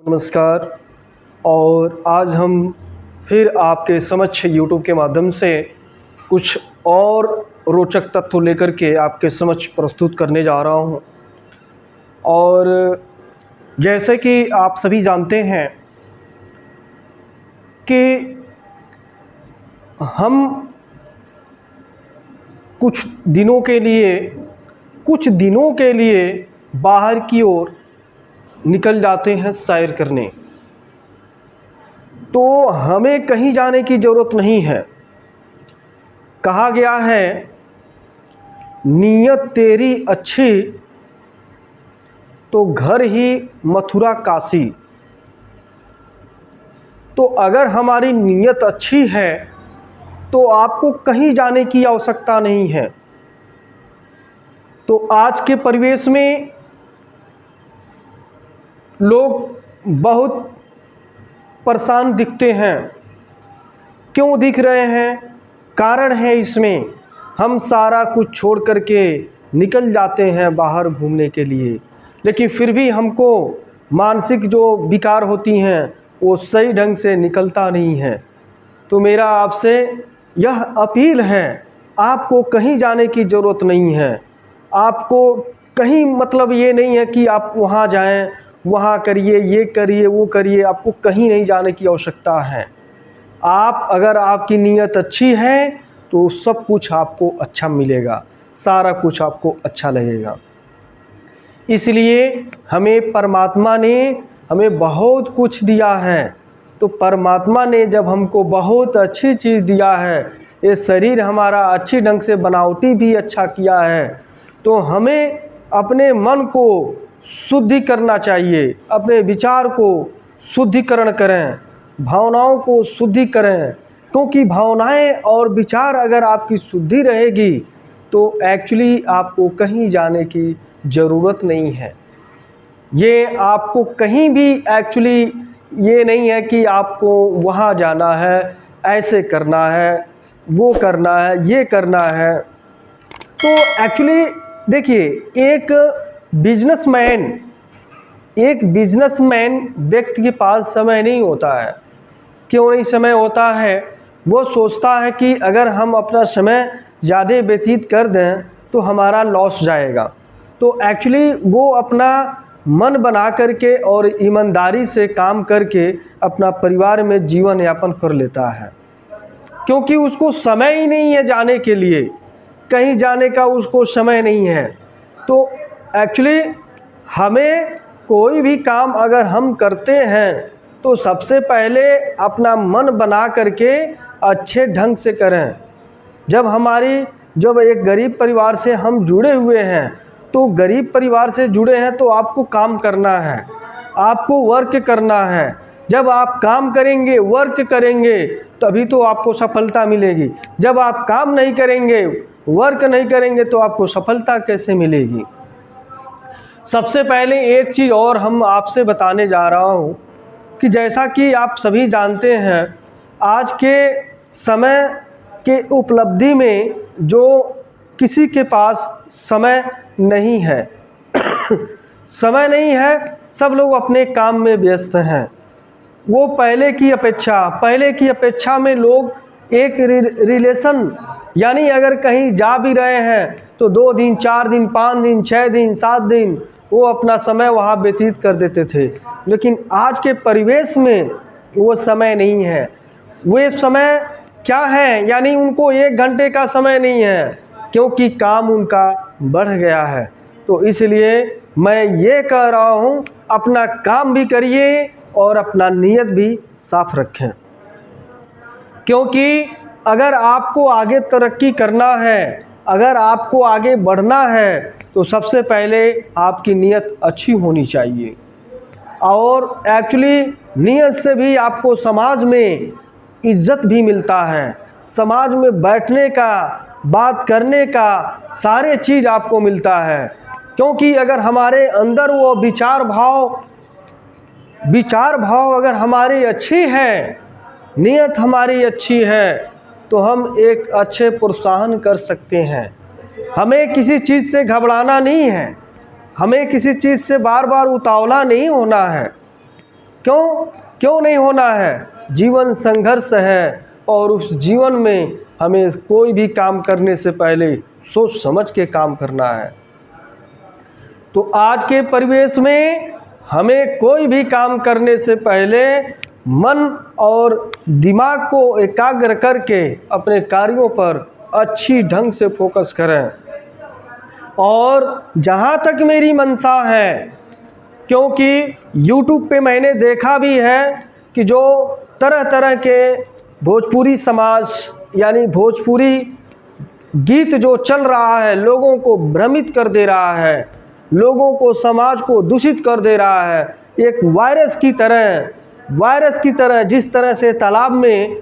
नमस्कार। और आज हम फिर आपके समक्ष YouTube के माध्यम से कुछ और रोचक तथ्य लेकर के आपके समक्ष प्रस्तुत करने जा रहा हूं। और जैसे कि आप सभी जानते हैं कि हम कुछ दिनों के लिए बाहर की ओर निकल जाते हैं सैर करने, तो हमें कहीं जाने की ज़रूरत नहीं है। कहा गया है, नीयत तेरी अच्छी तो घर ही मथुरा काशी। तो अगर हमारी नीयत अच्छी है तो आपको कहीं जाने की आवश्यकता नहीं है। तो आज के परिवेश में लोग बहुत परेशान दिखते हैं। क्यों दिख रहे हैं? कारण है इसमें, हम सारा कुछ छोड़ करके निकल जाते हैं बाहर घूमने के लिए, लेकिन फिर भी हमको मानसिक जो विकार होती हैं वो सही ढंग से निकलता नहीं है। तो मेरा आपसे यह अपील है, आपको कहीं जाने की ज़रूरत नहीं है। आपको कहीं मतलब ये नहीं है कि आप वहाँ जाएं, वहाँ करिए, ये करिए, वो करिए, आपको कहीं नहीं जाने की आवश्यकता है। अगर आपकी नीयत अच्छी है तो सब कुछ आपको अच्छा मिलेगा, सारा कुछ आपको अच्छा लगेगा। इसलिए परमात्मा ने हमें बहुत कुछ दिया है। तो परमात्मा ने जब हमको बहुत अच्छी चीज़ दिया है, ये शरीर हमारा अच्छी ढंग से बनावटी भी अच्छा किया है, तो हमें अपने मन को शुद्धि करना चाहिए, अपने विचार को शुद्धिकरण करें, भावनाओं को शुद्धि करें। क्योंकि भावनाएं और विचार अगर आपकी शुद्धि रहेगी तो एक्चुअली आपको कहीं जाने की ज़रूरत नहीं है। ये आपको कहीं भी एक्चुअली ये नहीं है कि आपको वहाँ जाना है, ऐसे करना है, वो करना है, ये करना है। तो एक्चुअली देखिए, एक बिजनेसमैन व्यक्ति के पास समय नहीं होता है। क्यों नहीं समय होता है? वो सोचता है कि अगर हम अपना समय ज़्यादा व्यतीत कर दें तो हमारा लॉस जाएगा। तो एक्चुअली वो अपना मन बना करके और ईमानदारी से काम करके अपना परिवार में जीवन यापन कर लेता है, क्योंकि उसको समय ही नहीं है जाने के लिए, कहीं जाने का उसको समय नहीं है। तो एक्चुअली हमें कोई भी काम अगर हम करते हैं तो सबसे पहले अपना मन बना करके अच्छे ढंग से करें। जब एक गरीब परिवार से हम जुड़े हुए हैं, तो गरीब परिवार से जुड़े हैं तो आपको काम करना है, आपको वर्क करना है। जब आप काम करेंगे, वर्क करेंगे, तभी तो आपको सफलता मिलेगी। जब आप काम नहीं करेंगे, वर्क नहीं करेंगे, तो आपको सफलता कैसे मिलेगी? सबसे पहले एक चीज़ और हम आपसे बताने जा रहा हूँ कि जैसा कि आप सभी जानते हैं, आज के समय के उपलब्धि में जो किसी के पास समय नहीं है समय नहीं है, सब लोग अपने काम में व्यस्त हैं। वो पहले की अपेक्षा में लोग एक रिलेशन, यानी अगर कहीं जा भी रहे हैं तो 2 दिन, 4 दिन, 5 दिन, 6 दिन, 7 दिन वो अपना समय वहाँ व्यतीत कर देते थे। लेकिन आज के परिवेश में वो समय नहीं है। वे समय क्या है, यानी उनको 1 घंटे का समय नहीं है, क्योंकि काम उनका बढ़ गया है। तो इसलिए मैं ये कह रहा हूँ, अपना काम भी करिए और अपना नीयत भी साफ रखें। क्योंकि अगर आपको आगे तरक्की करना है, अगर आपको आगे बढ़ना है, तो सबसे पहले आपकी नीयत अच्छी होनी चाहिए। और एक्चुअली नीयत से भी आपको समाज में इज्जत भी मिलता है, समाज में बैठने का, बात करने का सारे चीज़ आपको मिलता है। क्योंकि अगर हमारे अंदर वो विचार भाव अगर हमारी अच्छी है, नीयत हमारी अच्छी है, तो हम एक अच्छे प्रोत्साहन कर सकते हैं। हमें किसी चीज़ से घबराना नहीं है, हमें किसी चीज़ से बार बार उतावला नहीं होना है। क्यों नहीं होना है? जीवन संघर्ष है और उस जीवन में हमें कोई भी काम करने से पहले सोच समझ के काम करना है। तो आज के परिवेश में हमें कोई भी काम करने से पहले मन और दिमाग को एकाग्र करके अपने कार्यों पर अच्छी ढंग से फोकस करें। और जहाँ तक मेरी मंशा है, क्योंकि YouTube पे मैंने देखा भी है कि जो तरह तरह के भोजपुरी समाज यानी भोजपुरी गीत जो चल रहा है, लोगों को भ्रमित कर दे रहा है, लोगों को समाज को दूषित कर दे रहा है। एक वायरस की तरह जिस तरह से तालाब में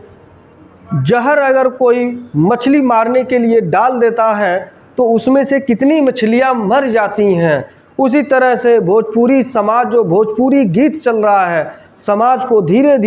जहर अगर कोई मछली मारने के लिए डाल देता है तो उसमें से कितनी मछलियां मर जाती हैं, उसी तरह से भोजपुरी समाज जो भोजपुरी गीत चल रहा है, समाज को धीरे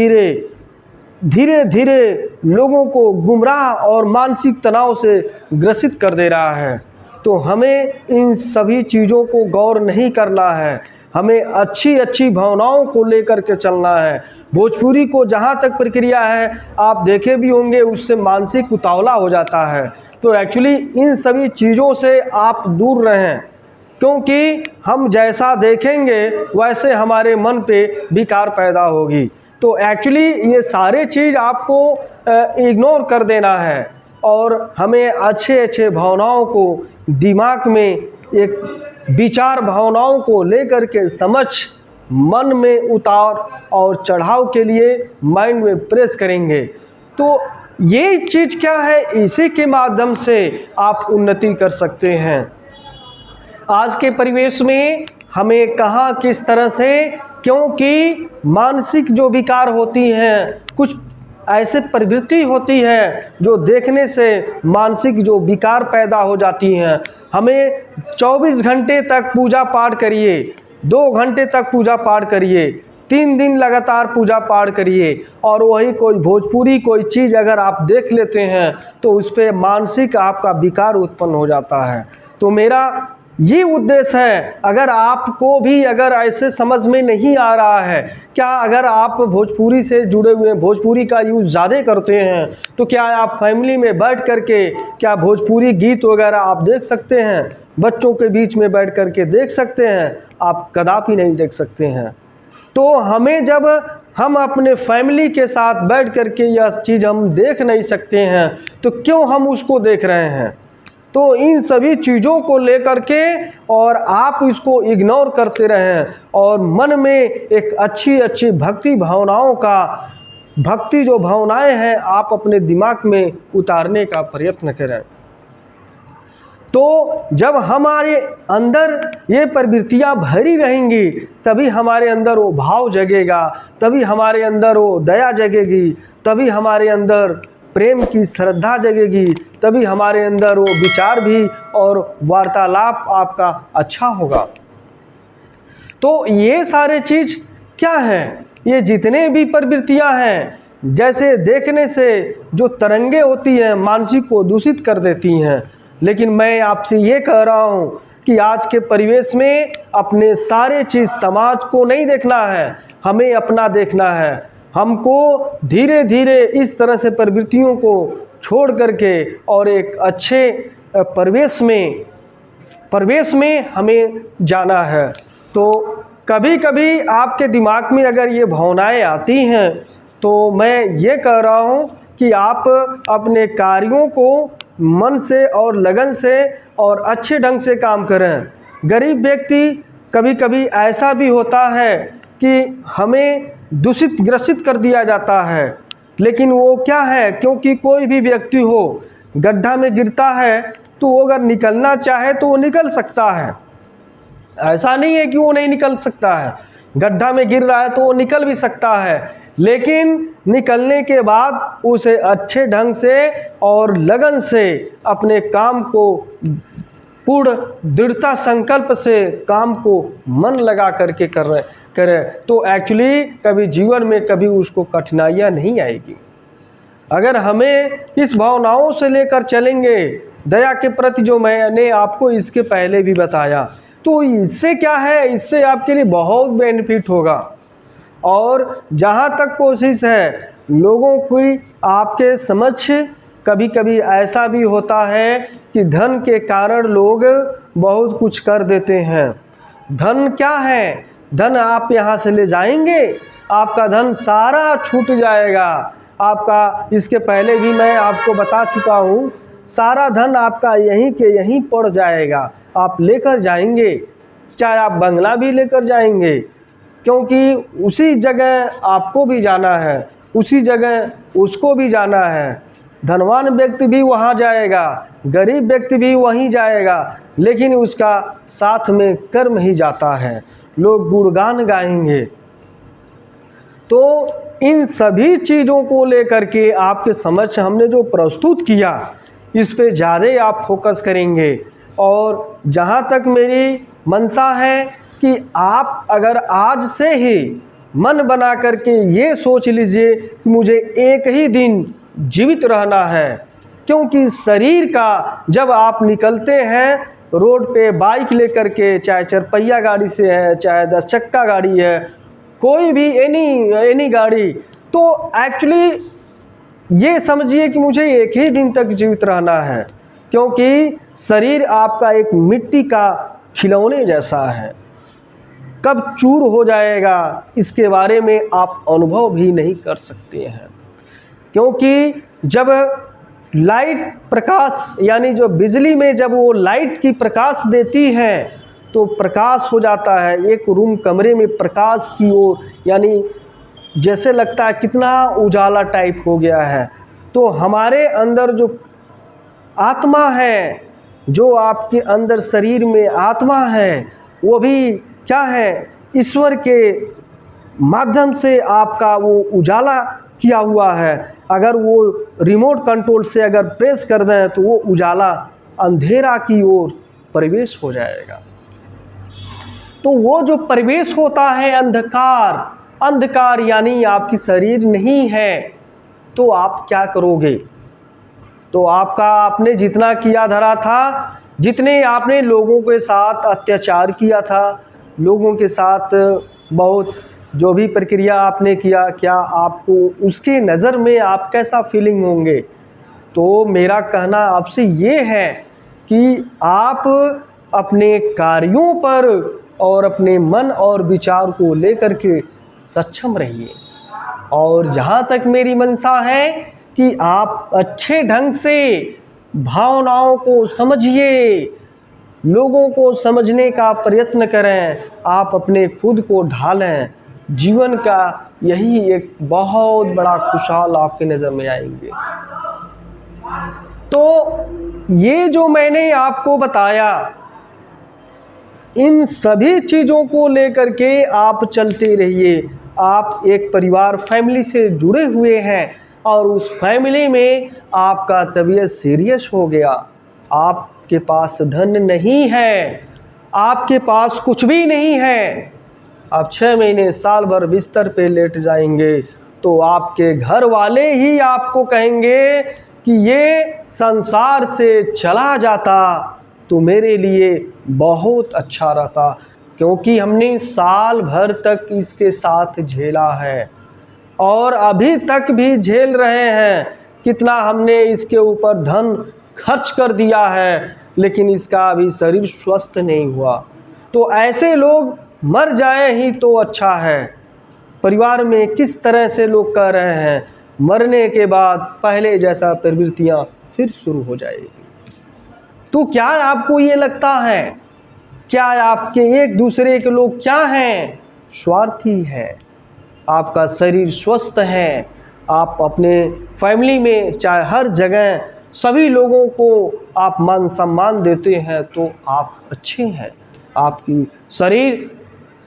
धीरे लोगों को गुमराह और मानसिक तनाव से ग्रसित कर दे रहा है। तो हमें इन सभी चीज़ों को गौर नहीं करना है, हमें अच्छी भावनाओं को लेकर के चलना है। भोजपुरी को जहाँ तक प्रक्रिया है, आप देखे भी होंगे, उससे मानसिक उतावला हो जाता है। तो एक्चुअली इन सभी चीज़ों से आप दूर रहें, क्योंकि हम जैसा देखेंगे वैसे हमारे मन पे विकार पैदा होगी। तो एक्चुअली ये सारे चीज़ आपको इग्नोर कर देना है और हमें अच्छे भावनाओं को दिमाग में एक विचार भावनाओं को लेकर के समझ मन में उतार और चढ़ाव के लिए माइंड में प्रेस करेंगे। तो ये चीज़ क्या है, इसी के माध्यम से आप उन्नति कर सकते हैं। आज के परिवेश में हमें कहाँ किस तरह से, क्योंकि मानसिक जो विकार होती हैं, कुछ ऐसे प्रवृत्ति होती है जो देखने से मानसिक जो विकार पैदा हो जाती हैं। हमें 24 घंटे तक पूजा पाठ करिए, 2 घंटे तक पूजा पाठ करिए, 3 दिन लगातार पूजा पाठ करिए और वही कोई भोजपुरी कोई चीज़ अगर आप देख लेते हैं तो उस पर मानसिक आपका विकार उत्पन्न हो जाता है। तो मेरा ये उद्देश्य है, अगर आपको भी अगर ऐसे समझ में नहीं आ रहा है, क्या अगर आप भोजपुरी से जुड़े हुए हैं, भोजपुरी का यूज़ ज़्यादा करते हैं, तो क्या आप फैमिली में बैठ करके क्या भोजपुरी गीत वगैरह आप देख सकते हैं? बच्चों के बीच में बैठ करके देख सकते हैं? आप कदापि नहीं देख सकते हैं। तो हमें जब हम अपने फैमिली के साथ बैठ करके यह चीज़ हम देख नहीं सकते हैं तो क्यों हम उसको देख रहे हैं? तो इन सभी चीज़ों को लेकर के और आप इसको इग्नोर करते रहें और मन में एक अच्छी भक्ति जो भावनाएं हैं आप अपने दिमाग में उतारने का प्रयत्न करें। तो जब हमारे अंदर ये प्रवृत्तियाँ भरी रहेंगी तभी हमारे अंदर वो भाव जगेगा, तभी हमारे अंदर वो दया जगेगी, तभी हमारे अंदर प्रेम की श्रद्धा जगेगी, तभी हमारे अंदर वो विचार भी और वार्तालाप आपका अच्छा होगा। तो ये सारे चीज़ क्या है, ये जितने भी प्रवृत्तियां हैं, जैसे देखने से जो तरंगे होती हैं मानसिक को दूषित कर देती हैं, लेकिन मैं आपसे ये कह रहा हूँ कि आज के परिवेश में अपने सारे चीज़ समाज को नहीं देखना है, हमें अपना देखना है। हमको धीरे धीरे इस तरह से प्रवृत्तियों को छोड़ करके और एक अच्छे परिवेश में हमें जाना है। तो कभी कभी आपके दिमाग में अगर ये भावनाएं आती हैं तो मैं ये कह रहा हूँ कि आप अपने कार्यों को मन से और लगन से और अच्छे ढंग से काम करें। गरीब व्यक्ति कभी कभी ऐसा भी होता है कि हमें ग्रसित कर दिया जाता है, लेकिन वो क्या है, क्योंकि कोई भी व्यक्ति हो गड्ढा में गिरता है तो वो अगर निकलना चाहे तो वो निकल सकता है, ऐसा नहीं है कि वो नहीं निकल सकता है। गड्ढा में गिर रहा है तो वो निकल भी सकता है, लेकिन निकलने के बाद उसे अच्छे ढंग से और लगन से अपने काम को पूर्ण दृढ़ता संकल्प से काम को मन लगा करके करे तो एक्चुअली कभी जीवन में कभी उसको कठिनाइयाँ नहीं आएगी। अगर हमें इस भावनाओं से लेकर चलेंगे, दया के प्रति जो मैंने आपको इसके पहले भी बताया, तो इससे क्या है, इससे आपके लिए बहुत बेनिफिट होगा। और जहाँ तक कोशिश है लोगों की आपके समक्ष, कभी कभी ऐसा भी होता है कि धन के कारण लोग बहुत कुछ कर देते हैं। धन क्या है? धन आप यहाँ से ले जाएंगे, आपका धन सारा छूट जाएगा। आपका, इसके पहले भी मैं आपको बता चुका हूँ, सारा धन आपका यहीं के यहीं पड़ जाएगा। आप लेकर जाएंगे, चाहे आप बंगला भी लेकर जाएंगे, क्योंकि उसी जगह आपको भी जाना है, उसी जगह उसको भी जाना है। धनवान व्यक्ति भी वहाँ जाएगा, गरीब व्यक्ति भी वहीं जाएगा, लेकिन उसका साथ में कर्म ही जाता है। लोग गुणगान गाएंगे। तो इन सभी चीज़ों को लेकर के आपके समक्ष हमने जो प्रस्तुत किया, इस पे ज़्यादा आप फोकस करेंगे। और जहाँ तक मेरी मनसा है कि आप अगर आज से ही मन बना करके ये सोच लीजिए कि मुझे एक ही दिन जीवित रहना है, क्योंकि शरीर का जब आप निकलते हैं रोड पे बाइक लेकर के, चाहे चरपहिया गाड़ी से है, चाहे 10 चक्का गाड़ी है, कोई भी एनी गाड़ी, तो एक्चुअली ये समझिए कि मुझे एक ही दिन तक जीवित रहना है, क्योंकि शरीर आपका एक मिट्टी का खिलौने जैसा है। कब चूर हो जाएगा इसके बारे में आप अनुभव भी नहीं कर सकते हैं, क्योंकि जब लाइट प्रकाश, यानी जो बिजली में जब वो लाइट की प्रकाश देती है तो प्रकाश हो जाता है एक रूम, कमरे में प्रकाश की ओर, यानी जैसे लगता है कितना उजाला टाइप हो गया है। तो हमारे अंदर जो आत्मा है, जो आपके अंदर शरीर में आत्मा है, वो भी क्या है? ईश्वर के माध्यम से आपका वो उजाला किया हुआ है। अगर वो रिमोट कंट्रोल से अगर प्रेस कर दें तो वो उजाला अंधेरा की ओर प्रवेश हो जाएगा। तो वो जो प्रवेश होता है अंधकार, अंधकार यानी आपकी शरीर नहीं है, तो आप क्या करोगे? तो आपका आपने जितना किया धरा था, जितने आपने लोगों के साथ अत्याचार किया था, लोगों के साथ बहुत जो भी प्रक्रिया आपने किया, क्या आपको उसके नज़र में आप कैसा फीलिंग होंगे? तो मेरा कहना आपसे ये है कि आप अपने कार्यों पर और अपने मन और विचार को लेकर के सक्षम रहिए। और जहाँ तक मेरी मनसा है कि आप अच्छे ढंग से भावनाओं को समझिए, लोगों को समझने का प्रयत्न करें, आप अपने खुद को ढालें। जीवन का यही एक बहुत बड़ा खुशहाल आपके नज़र में आएंगे। तो ये जो मैंने आपको बताया, इन सभी चीज़ों को लेकर के आप चलते रहिए। आप एक परिवार, फैमिली से जुड़े हुए हैं और उस फैमिली में आपका तबीयत सीरियस हो गया, आपके पास धन नहीं है, आपके पास कुछ भी नहीं है, आप 6 महीने साल भर बिस्तर पे लेट जाएंगे, तो आपके घर वाले ही आपको कहेंगे कि ये संसार से चला जाता तो मेरे लिए बहुत अच्छा रहता, क्योंकि हमने साल भर तक इसके साथ झेला है और अभी तक भी झेल रहे हैं। कितना हमने इसके ऊपर धन खर्च कर दिया है, लेकिन इसका अभी शरीर स्वस्थ नहीं हुआ। तो ऐसे लोग मर जाए ही तो अच्छा है। परिवार में किस तरह से लोग कह रहे हैं, मरने के बाद पहले जैसा प्रवृत्तियां फिर शुरू हो जाएगी। तो क्या आपको ये लगता है, क्या आपके एक दूसरे के लोग क्या हैं? स्वार्थी है। आपका शरीर स्वस्थ है, आप अपने फैमिली में चाहे हर जगह सभी लोगों को आप मान सम्मान देते हैं, तो आप अच्छे हैं। आपकी शरीर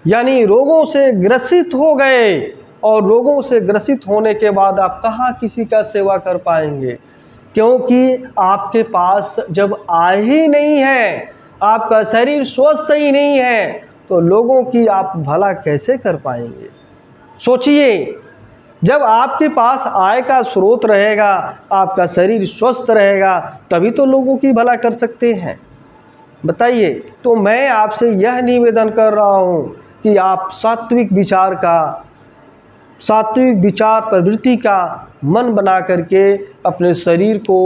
यानी रोगों से ग्रसित हो गए, और रोगों से ग्रसित होने के बाद आप कहाँ किसी का सेवा कर पाएंगे, क्योंकि आपके पास जब आय ही नहीं है, आपका शरीर स्वस्थ ही नहीं है, तो लोगों की आप भला कैसे कर पाएंगे? सोचिए, जब आपके पास आय का स्रोत रहेगा, आपका शरीर स्वस्थ रहेगा, तभी तो लोगों की भला कर सकते हैं। बताइए। तो मैं आपसे यह निवेदन कर रहा हूँ कि आप सात्विक विचार का सात्विक विचार प्रवृत्ति का मन बना करके अपने शरीर को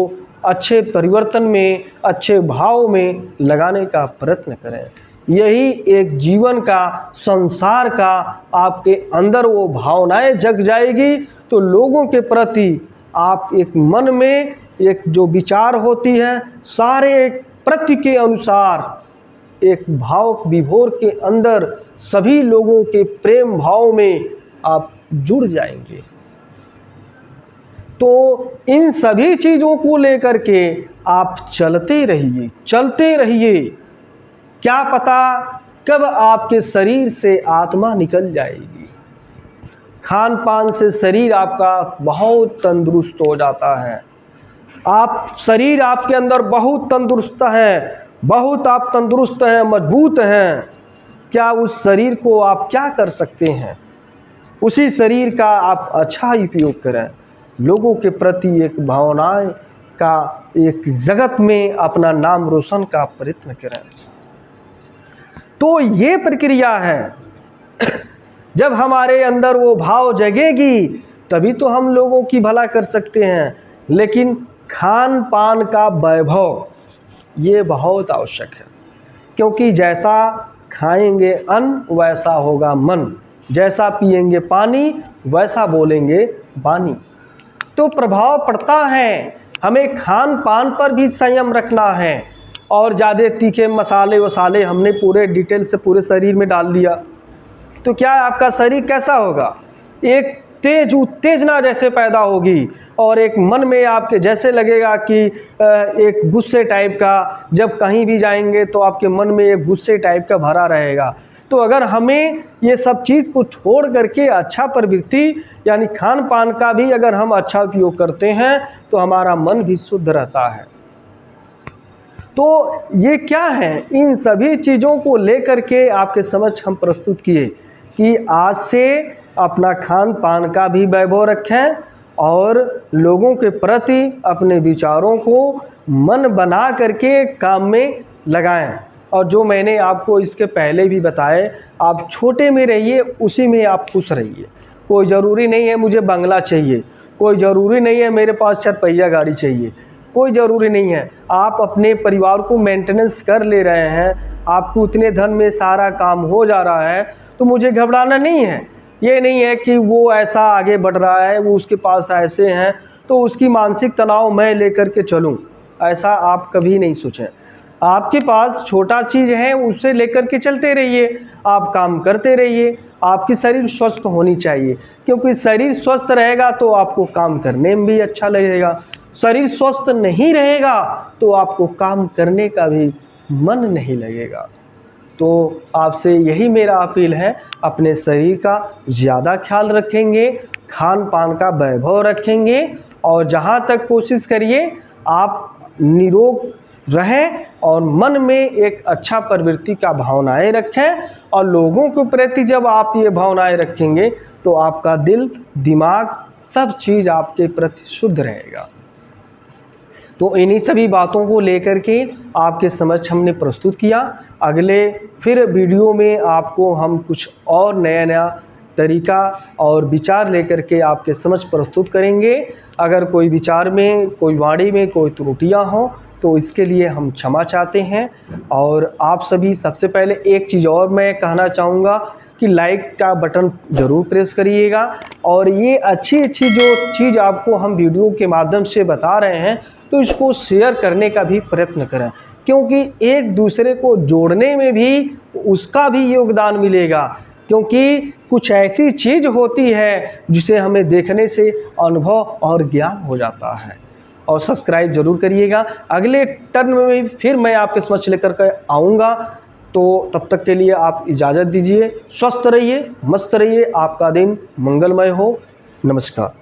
अच्छे परिवर्तन में, अच्छे भाव में लगाने का प्रयत्न करें। यही एक जीवन का, संसार का आपके अंदर वो भावनाएं जग जाएगी तो लोगों के प्रति आप एक मन में एक जो विचार होती है, सारे एक प्रति के अनुसार एक भाव विभोर के अंदर सभी लोगों के प्रेम भाव में आप जुड़ जाएंगे। तो इन सभी चीज़ों को लेकर के आप चलते रहिए। क्या पता कब आपके शरीर से आत्मा निकल जाएगी। खान पान से शरीर आपका बहुत तंदुरुस्त हो जाता है। शरीर आपके अंदर बहुत तंदुरुस्त है, बहुत आप तंदुरुस्त हैं, मजबूत हैं। क्या उस शरीर को आप क्या कर सकते हैं? उसी शरीर का आप अच्छा उपयोग करें, लोगों के प्रति एक भावनाएं का एक जगत में अपना नाम रोशन का प्रयत्न करें। तो ये प्रक्रिया है। जब हमारे अंदर वो भाव जगेगी तभी तो हम लोगों की भला कर सकते हैं। लेकिन खान पान का वैभव ये बहुत आवश्यक है, क्योंकि जैसा खाएंगे अन्न वैसा होगा मन, जैसा पिएंगे पानी वैसा बोलेंगे वाणी। तो प्रभाव पड़ता है। हमें खान पान पर भी संयम रखना है। और ज़्यादा तीखे मसाले वसाले हमने पूरे डिटेल से पूरे शरीर में डाल दिया तो क्या आपका शरीर कैसा होगा? एक तेज उत्तेजना जैसे पैदा होगी और एक मन में आपके जैसे लगेगा कि एक गुस्से टाइप का, जब कहीं भी जाएंगे तो आपके मन में एक गुस्से टाइप का भरा रहेगा। तो अगर हमें ये सब चीज़ को छोड़ करके अच्छा प्रवृत्ति यानी खान पान का भी अगर हम अच्छा उपयोग करते हैं तो हमारा मन भी शुद्ध रहता है। तो ये क्या है? इन सभी चीज़ों को लेकर के आपके समक्ष हम प्रस्तुत किए कि आज से अपना खान पान का भी वैभव रखें और लोगों के प्रति अपने विचारों को मन बना करके काम में लगाएं। और जो मैंने आपको इसके पहले भी बताए, आप छोटे में रहिए, उसी में आप खुश रहिए। कोई ज़रूरी नहीं है मुझे बंगला चाहिए, कोई ज़रूरी नहीं है मेरे पास 4 पहिया गाड़ी चाहिए, कोई ज़रूरी नहीं है। आप अपने परिवार को मेंटेनेंस कर ले रहे हैं, आपको उतने धन में सारा काम हो जा रहा है तो मुझे घबराना नहीं है। ये नहीं है कि वो ऐसा आगे बढ़ रहा है, वो उसके पास ऐसे हैं तो उसकी मानसिक तनाव मैं लेकर के चलूं, ऐसा आप कभी नहीं सोचें। आपके पास छोटा चीज़ है उसे लेकर के चलते रहिए, आप काम करते रहिए। आपकी शरीर स्वस्थ होनी चाहिए, क्योंकि शरीर स्वस्थ रहेगा तो आपको काम करने में भी अच्छा लगेगा। शरीर स्वस्थ नहीं रहेगा तो आपको काम करने का भी मन नहीं लगेगा। तो आपसे यही मेरा अपील है, अपने शरीर का ज़्यादा ख्याल रखेंगे, खान पान का वैभव रखेंगे और जहाँ तक कोशिश करिए आप निरोग रहें और मन में एक अच्छा प्रवृत्ति का भावनाएं रखें। और लोगों के प्रति जब आप ये भावनाएं रखेंगे तो आपका दिल, दिमाग, सब चीज़ आपके प्रति शुद्ध रहेगा। तो इन्हीं सभी बातों को लेकर के आपके समक्ष हमने प्रस्तुत किया। अगले फिर वीडियो में आपको हम कुछ और नया तरीका और विचार लेकर के आपके समक्ष प्रस्तुत करेंगे। अगर कोई विचार में, कोई वाणी में कोई त्रुटियां हों तो इसके लिए हम क्षमा चाहते हैं। और आप सभी, सबसे पहले एक चीज़ और मैं कहना चाहूँगा कि लाइक का बटन ज़रूर प्रेस करिएगा और ये अच्छी जो चीज़ आपको हम वीडियो के माध्यम से बता रहे हैं तो इसको शेयर करने का भी प्रयत्न करें, क्योंकि एक दूसरे को जोड़ने में भी उसका भी योगदान मिलेगा। क्योंकि कुछ ऐसी चीज़ होती है जिसे हमें देखने से अनुभव और ज्ञान हो जाता है। और सब्सक्राइब जरूर करिएगा। अगले टर्न में फिर मैं आपके समक्ष लेकर के आऊँगा, तो तब तक के लिए आप इजाज़त दीजिए। स्वस्थ रहिए, मस्त रहिए, आपका दिन मंगलमय हो। नमस्कार।